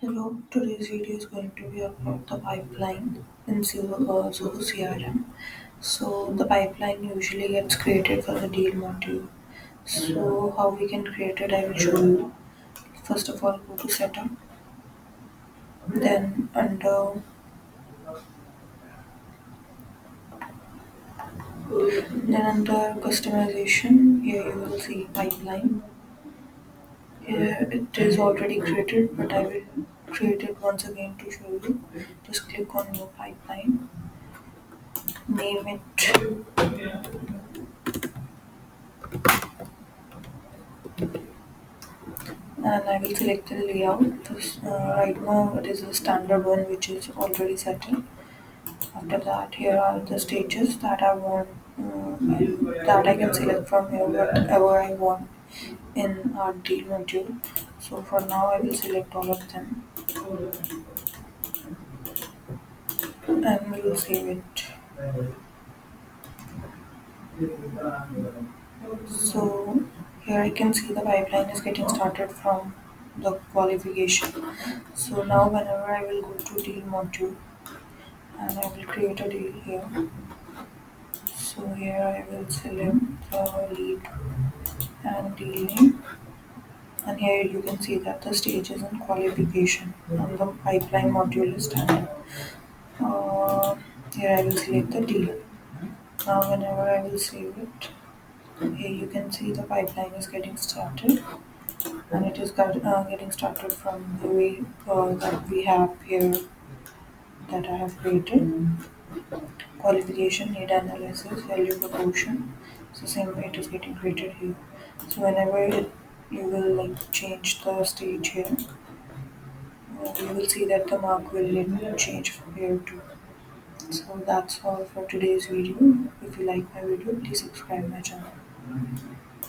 Hello, today's video is going to be about the pipeline in Zoho CRM. So the pipeline usually gets created for the deal module. So how we can create it, I will show you. First of all, go to setup, then under customization, here you will see pipeline. Here it is already created, but I will create it once again to show you. Just click on new pipeline, name it and I will select the layout. Right now it is the standard one which is already settled. After that, here are the stages that I want, that I can select from here whatever I want in our deal module. So for now I will select all of them and we will save it. So here I can see the pipeline is getting started from the qualification. So now whenever I will go to deal module and I will create a deal here. So here I will select the lead and deal name, and here you can see that the stage is in qualification and the pipeline module is standing. Uh, Here I will select the deal. Now whenever I will save it, here you can see the pipeline is getting started and it is getting started from the way that we have here that I have created. Qualification, need analysis, value proportion. So same way it is getting created here. So whenever you will like change the stage here, you will see that the mark will change from here too. So that's all for today's video. If you like my video, please subscribe my channel.